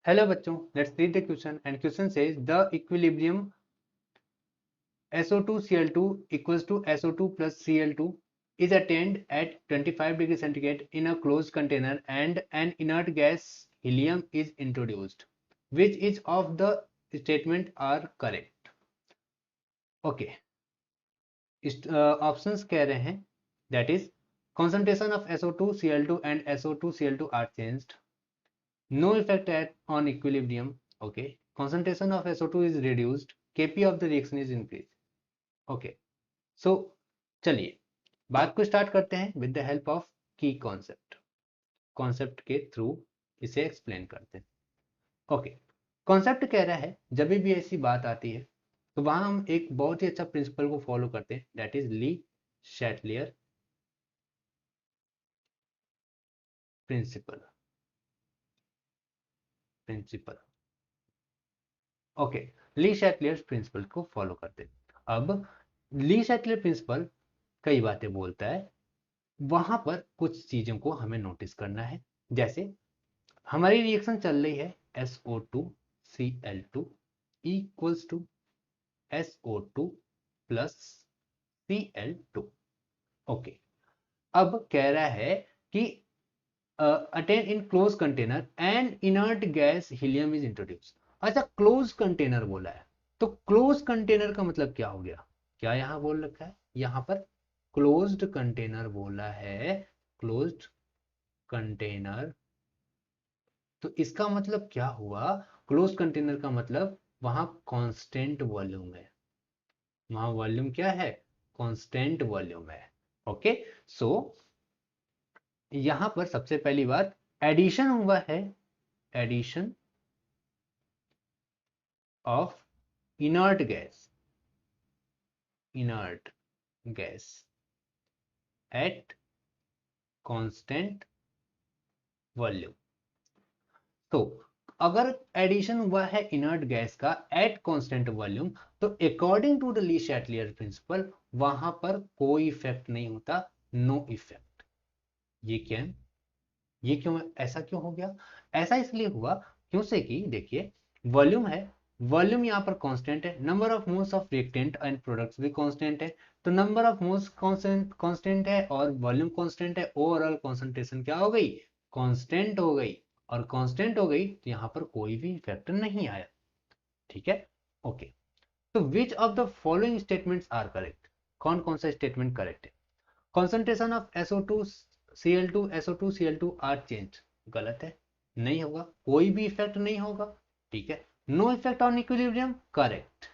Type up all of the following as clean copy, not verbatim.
Hello बच्चों, let's read the question and question says the equilibrium SO2 Cl2 equals to SO2 plus Cl2 is attained at 25 degrees centigrade in a closed container and an inert gas helium is introduced. Which is of the statement are correct? Okay, options कह रहे हैं that is concentration of SO2 Cl2 and SO2 Cl2 are changed. No effect on equilibrium. Okay, concentration of SO2 is reduced. Kp of the reaction is increased. Okay, so चलिए बात को start करते हैं with the help of की concept के through इसे explain करते हैं. ओके, कॉन्सेप्ट कह रहा है जब भी ऐसी बात आती है तो वहां हम एक बहुत ही अच्छा प्रिंसिपल को फॉलो करते हैं, that is Le Chatelier principle. Okay, Le Chatelier principle को फॉलो करते हैं. अब ली शैटलियर प्रिंसिपल कई बातें बोलता है, वहां पर कुछ चीजों को हमें नोटिस करना है. जैसे हमारी रिएक्शन चल रही है SO2Cl2 equals to SO2 plus Cl2. Okay, अब कह रहा है कि attain in close container and inert gas helium is introduce. अच्छा, क्लोज कंटेनर बोला है तो क्लोज कंटेनर का मतलब क्या हो गया? क्या यहां बोल रखा है? यहां पर क्लोज्ड कंटेनर बोला है, क्लोज्ड कंटेनर. तो इसका मतलब क्या हुआ? क्लोज कंटेनर का मतलब वहां कांस्टेंट वॉल्यूम है. वहां वॉल्यूम क्या है? कांस्टेंट वॉल्यूम है. ओके, सो यहां पर सबसे पहली बात एडिशन हुआ है, addition of inert gas at constant volume. तो अगर एडिशन हुआ है इनर्ट गैस का एट कांस्टेंट वॉल्यूम तो according to the Le Chatelier principle वहां पर कोई इफेक्ट नहीं होता, नो इफेक्ट. ये क्यों ऐसा क्यों हो गया? ऐसा इसलिए हुआ क्यों से कि देखिए वॉल्यूम है, वॉल्यूम यहाँ पर कांस्टेंट है, number of moles of reactant and products भी कांस्टेंट है. तो नंबर ऑफ मोल्स कांस्टेंट है और वॉल्यूम कांस्टेंट है, ओवरऑल कंसंट्रेशन क्या हो गई? कांस्टेंट हो गई. और कांस्टेंट हो गई तो यहाँ पर कोई भी इफेक्ट नहीं आया. ठीक है, ओके. तो which of the following statements are correct? कौन कौन सा स्टेटमेंट करेक्ट है? Concentration of SO2Cl2 are change, गलत है, नहीं होगा, कोई भी इफेक्ट नहीं होगा. ठीक है, no effect on equilibrium, correct.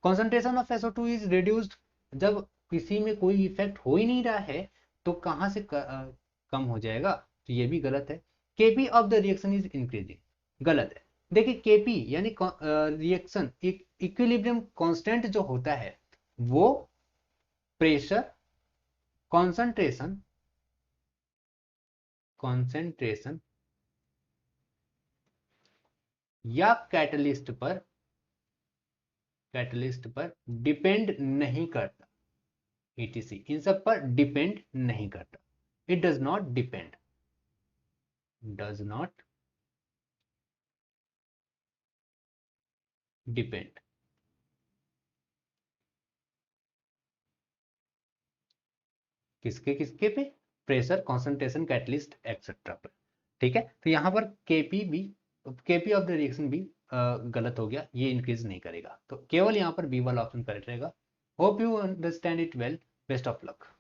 Concentration of SO2 is reduced, जब किसी में कोई इफेक्ट हो ही नहीं रहा है तो कहां से कम हो जाएगा? तो ये भी गलत है. Kp of the reaction is increasing, गलत है. देखिए Kp यानी रिएक्शन इक्विलिब्रियम कांस्टेंट जो होता है वो प्रेशर, कॉन्सेंट्रेशन या कैटलिस्ट पर डिपेंड नहीं करता. ETC इन सब पर डिपेंड नहीं करता. इट डज नॉट डिपेंड किसके पे? प्रेशर, कॉन्सेंट्रेशन, कैटलिस्ट एक्सेट्रा पर. ठीक है, तो यहां पर केपी ऑफ द रिएक्शन भी गलत हो गया, ये इंक्रीज नहीं करेगा. तो केवल यहां पर बी वाला ऑप्शन करेक्ट रहेगा. Hope you understand it well. Best of luck.